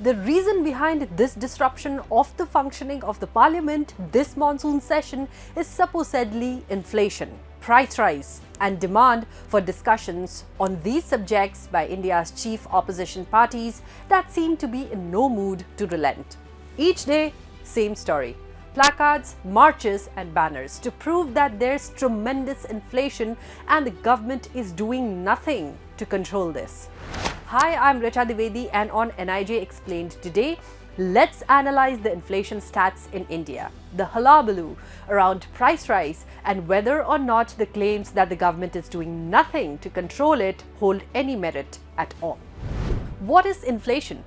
The reason behind this disruption of the functioning of the parliament this monsoon session is supposedly inflation, price rise, and demand for discussions on these subjects by India's chief opposition parties that seem to be in no mood to relent. Each day, same story. Placards, marches and banners to prove that there's tremendous inflation and the government is doing nothing to control this. Hi, I'm Richa Dwivedi and on NIJ Explained today, let's analyze the inflation stats in India, the hullabaloo around price rise and whether or not the claims that the government is doing nothing to control it hold any merit at all. What is inflation?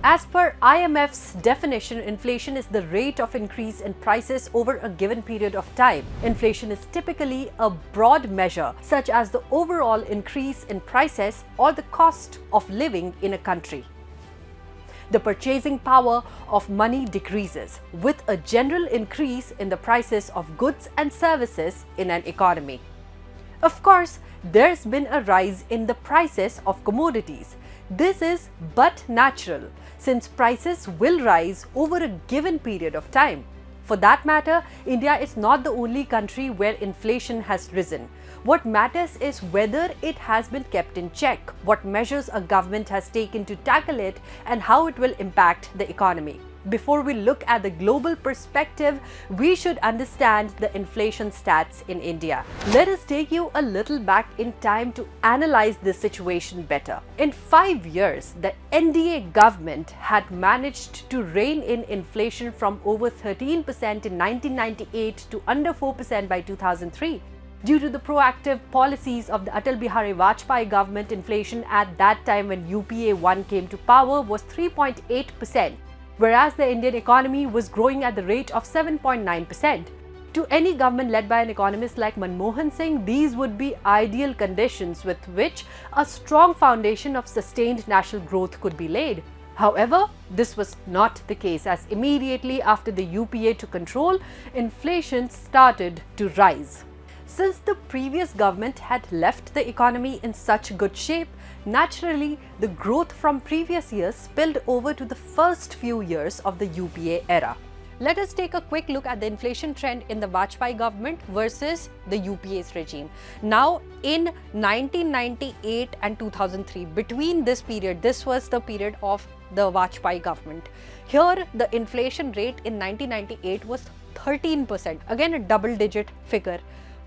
As per IMF's definition, inflation is the rate of increase in prices over a given period of time. Inflation is typically a broad measure, such as the overall increase in prices or the cost of living in a country. The purchasing power of money decreases with a general increase in the prices of goods and services in an economy. Of course, there's been a rise in the prices of commodities. This is but natural, since prices will rise over a given period of time. For that matter, India is not the only country where inflation has risen. What matters is whether it has been kept in check, what measures a government has taken to tackle it, and how it will impact the economy. Before we look at the global perspective, we should understand the inflation stats in India. Let us take you a little back in time to analyze this situation better. In 5 years, the NDA government had managed to rein in inflation from over 13% in 1998 to under 4% by 2003. Due to the proactive policies of the Atal Bihari Vajpayee government, inflation at that time when UPA 1 came to power was 3.8%. Whereas the Indian economy was growing at the rate of 7.9%. To any government led by an economist like Manmohan Singh, these would be ideal conditions with which a strong foundation of sustained national growth could be laid. However, this was not the case, as immediately after the UPA took control, inflation started to rise. Since the previous government had left the economy in such good shape, naturally, the growth from previous years spilled over to the first few years of the UPA era. Let us take a quick look at the inflation trend in the Vajpayee government versus the UPA's regime. Now, in 1998 and 2003, between this period, this was the period of the Vajpayee government. Here, the inflation rate in 1998 was 13%, again a double-digit figure.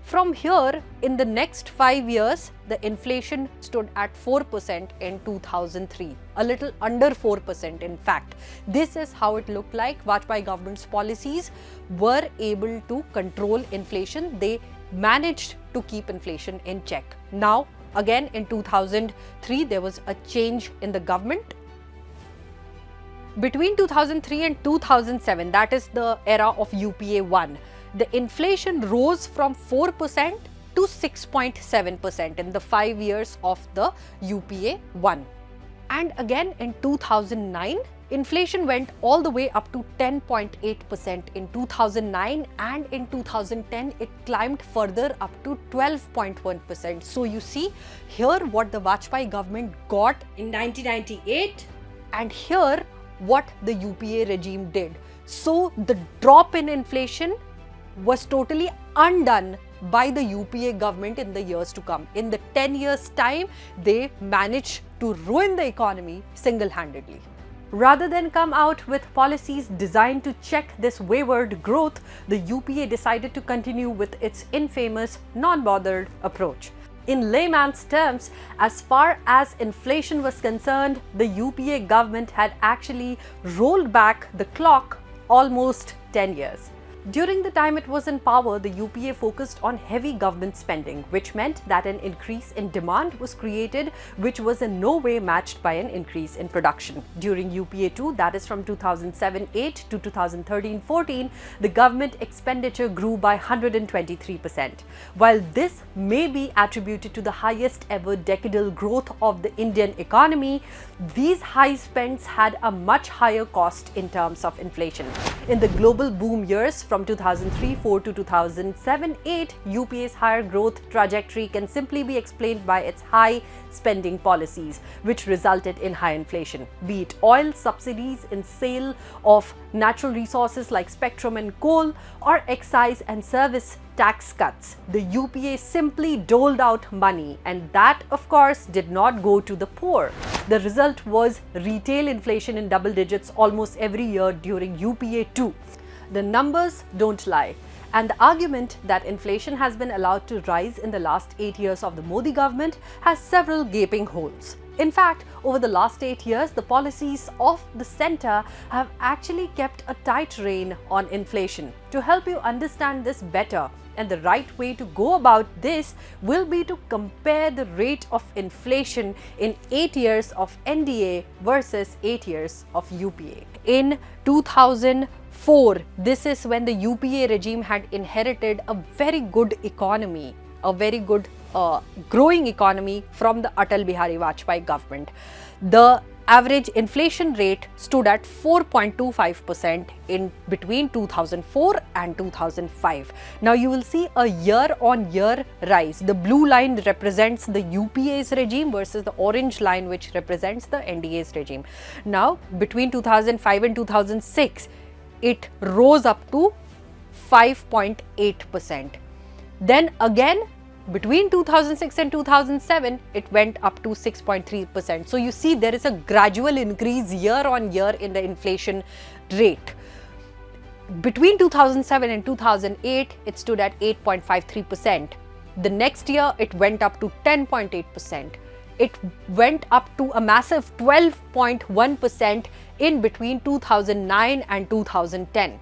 From here, in the next 5 years, the inflation stood at 4% in 2003, a little under 4% in fact. This is how it looked like. Vajpayee government's policies were able to control inflation. They managed to keep inflation in check. Now, again in 2003, there was a change in the government. Between 2003 and 2007, that is the era of UPA 1, the inflation rose from 4% to 6.7% in the 5 years of the UPA 1. And again in 2009, inflation went all the way up to 10.8% in 2009, and in 2010 it climbed further up to 12.1%. So you see here what the Vajpayee government got in 1998 and here what the UPA regime did. So the drop in inflation was totally undone by the UPA government in the years to come. In the 10 years' time, they managed to ruin the economy single-handedly. Rather than come out with policies designed to check this wayward growth, the UPA decided to continue with its infamous non-bothered approach. In layman's terms, as far as inflation was concerned, the UPA government had actually rolled back the clock almost 10 years. During the time it was in power, the UPA focused on heavy government spending, which meant that an increase in demand was created, which was in no way matched by an increase in production. During UPA 2, that is from 2007-8 to 2013-14, the government expenditure grew by 123%. While this may be attributed to the highest ever decadal growth of the Indian economy, these high spends had a much higher cost in terms of inflation. In the global boom years from from 2003-4 to 2007-8, UPA's higher growth trajectory can simply be explained by its high spending policies, which resulted in high inflation, be it oil subsidies in sale of natural resources like spectrum and coal, or excise and service tax cuts. The UPA simply doled out money, and that of course did not go to the poor. The result was retail inflation in double digits almost every year during UPA 2. The numbers don't lie. And the argument that inflation has been allowed to rise in the last 8 years of the Modi government has several gaping holes. In fact, over the last 8 years, the policies of the centre have actually kept a tight rein on inflation. To help you understand this better, and the right way to go about this will be to compare the rate of inflation in 8 years of NDA versus 8 years of UPA. In 2004, this is when the UPA regime had inherited a very good economy, a very good growing economy from the Atal Bihari Vajpayee government. The average inflation rate stood at 4.25% in between 2004 and 2005. Now you will see a year-on-year rise. The blue line represents the UPA's regime versus the orange line which represents the NDA's regime. Now between 2005 and 2006, it rose up to 5.8%. Then again, between 2006 and 2007, it went up to 6.3%. So you see there is a gradual increase year on year in the inflation rate. Between 2007 and 2008, it stood at 8.53%. The next year, it went up to 10.8%. It went up to a massive 12.1% in between 2009 and 2010.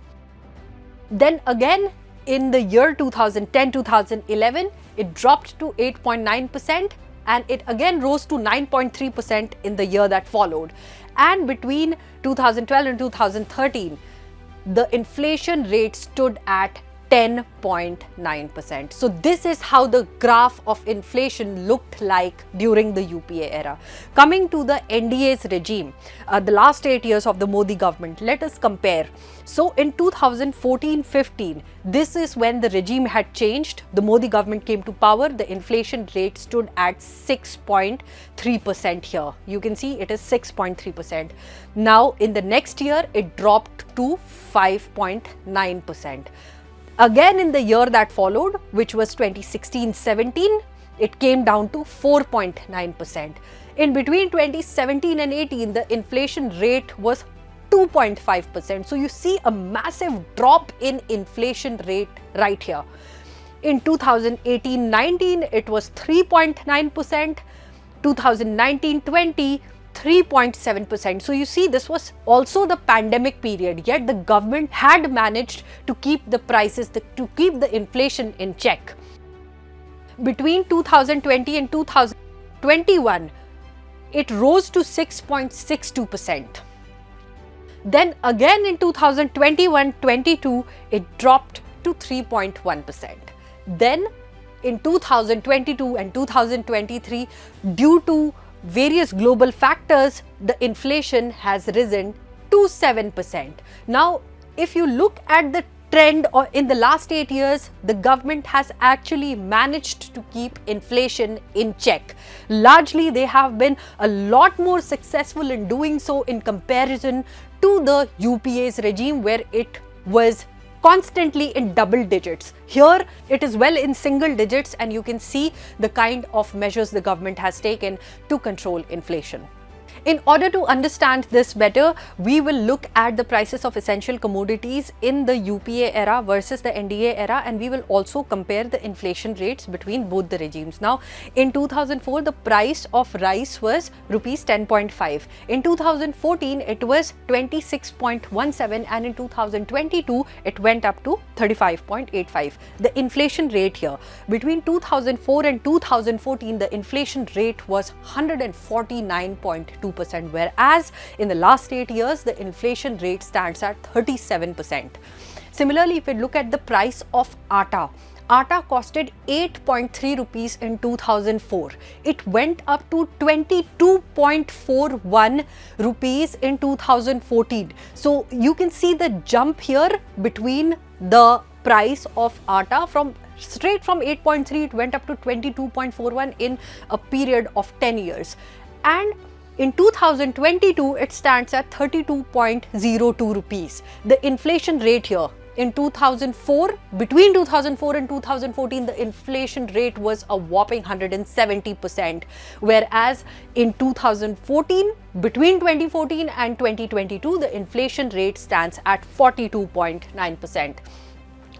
Then again, in the year 2010-2011, it dropped to 8.9%, and it again rose to 9.3% in the year that followed. And between 2012 and 2013, the inflation rate stood at 10.9%. So this is how the graph of inflation looked like during the UPA era. Coming to the NDA's regime, the last 8 years of the Modi government, let us compare. So in 2014-15, this is when the regime had changed. The Modi government came to power. The inflation rate stood at 6.3% here. You can see it is 6.3%. Now in the next year, it dropped to 5.9%. Again in the year that followed, which was 2016-17, it came down to 4.9%. In between 2017 and 18, the inflation rate was 2.5%. So you see a massive drop in inflation rate right here. In 2018-19, it was 3.9%. 2019-20, 3.7%. So you see, this was also the pandemic period, yet the government had managed to keep the prices, to keep the inflation in check. Between 2020 and 2021, it rose to 6.62%. Then again in 2021-22, it dropped to 3.1%. Then in 2022 and 2023, due to various global factors, the inflation has risen to 7%. Now, if you look at the trend or in the last 8 years, the government has actually managed to keep inflation in check. Largely, they have been a lot more successful in doing so in comparison to the UPA's regime, where it was constantly in double digits. Here it is well in single digits, and you can see the kind of measures the government has taken to control inflation. In order to understand this better, we will look at the prices of essential commodities in the UPA era versus the NDA era, and we will also compare the inflation rates between both the regimes. Now, in 2004, the price of rice was rupees 10.5. In 2014, it was 26.17, and in 2022, it went up to 35.85. The inflation rate here, between 2004 and 2014, the inflation rate was 149.2%. Whereas in the last 8 years, the inflation rate stands at 37%. Similarly, if we look at the price of atta, atta costed 8.3 rupees in 2004. It went up to 22.41 rupees in 2014. So you can see the jump here between the price of atta from straight from 8.3 it went up to 22.41 in a period of 10 years, and in 2022 it stands at 32.02 rupees. The inflation rate here in 2004, between 2004 and 2014, the inflation rate was a whopping 170%, whereas in 2014, between 2014 and 2022, the inflation rate stands at 42.9%.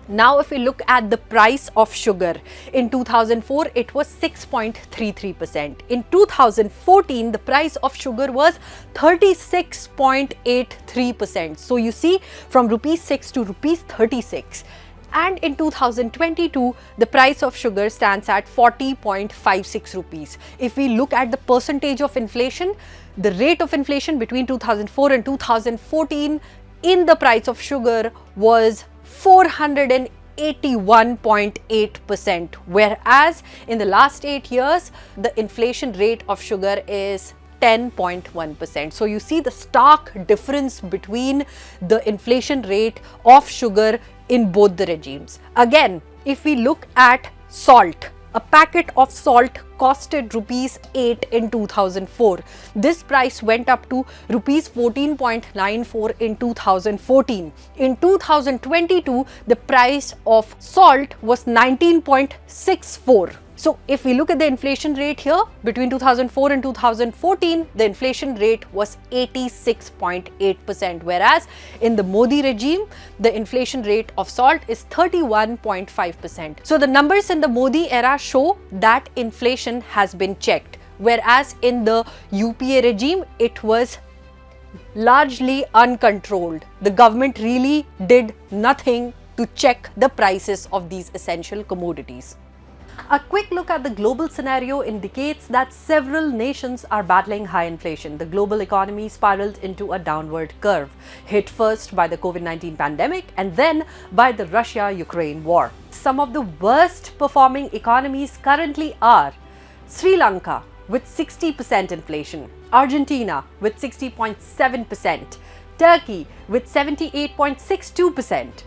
Now, if we look at the price of sugar, in 2004 it was 6.33%. In 2014, the price of sugar was 36.83%. So you see, from rupees 6 to rupees 36. And in 2022, the price of sugar stands at 40.56 rupees. If we look at the percentage of inflation, the rate of inflation between 2004 and 2014 in the price of sugar was 481.8%, whereas in the last 8 years, the inflation rate of sugar is 10.1%. So you see the stark difference between the inflation rate of sugar in both the regimes. Again, if we look at salt, a packet of salt costed rupees 8 in 2004. This price went up to rupees 14.94 in 2014. In 2022, the price of salt was 19.64. So if we look at the inflation rate here, between 2004 and 2014, the inflation rate was 86.8%, whereas in the Modi regime, the inflation rate of salt is 31.5%. So the numbers in the Modi era show that inflation has been checked, whereas in the UPA regime, it was largely uncontrolled. The government really did nothing to check the prices of these essential commodities. A quick look at the global scenario indicates that several nations are battling high inflation. The global economy spiraled into a downward curve, hit first by the COVID-19 pandemic and then by the Russia-Ukraine war. Some of the worst performing economies currently are Sri Lanka with 60% inflation, Argentina with 60.7%, Turkey with 78.62%.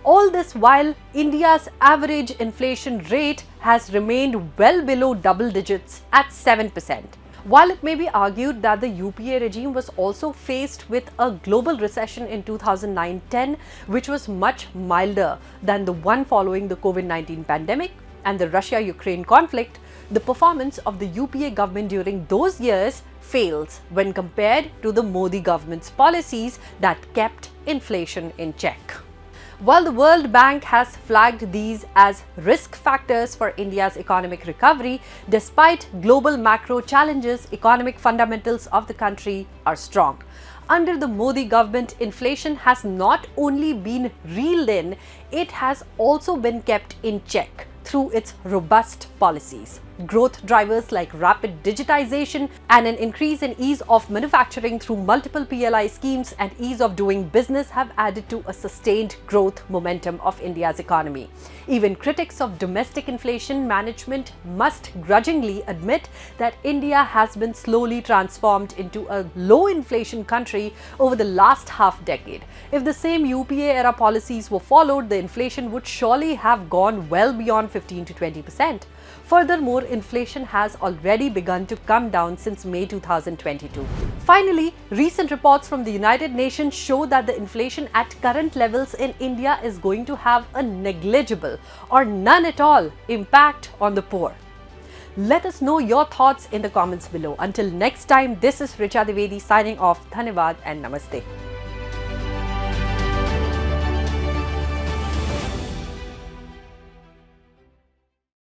All this while India's average inflation rate has remained well below double digits at 7%. While it may be argued that the UPA regime was also faced with a global recession in 2009-10, which was much milder than the one following the COVID-19 pandemic and the Russia-Ukraine conflict, the performance of the UPA government during those years fails when compared to the Modi government's policies that kept inflation in check. While the World Bank has flagged these as risk factors for India's economic recovery, despite global macro challenges, economic fundamentals of the country are strong. Under the Modi government, inflation has not only been reeled in, it has also been kept in check through its robust policies. Growth drivers like rapid digitization and an increase in ease of manufacturing through multiple PLI schemes and ease of doing business have added to a sustained growth momentum of India's economy. Even critics of domestic inflation management must grudgingly admit that India has been slowly transformed into a low inflation country over the last half decade. If the same UPA era policies were followed, the inflation would surely have gone well beyond 15 to 20%. Furthermore, inflation has already begun to come down since May 2022. Finally, recent reports from the United Nations show that the inflation at current levels in India is going to have a negligible or none at all impact on the poor. Let us know your thoughts in the comments below. Until next time, this is Richa Dwivedi signing off. Dhanyavad and Namaste.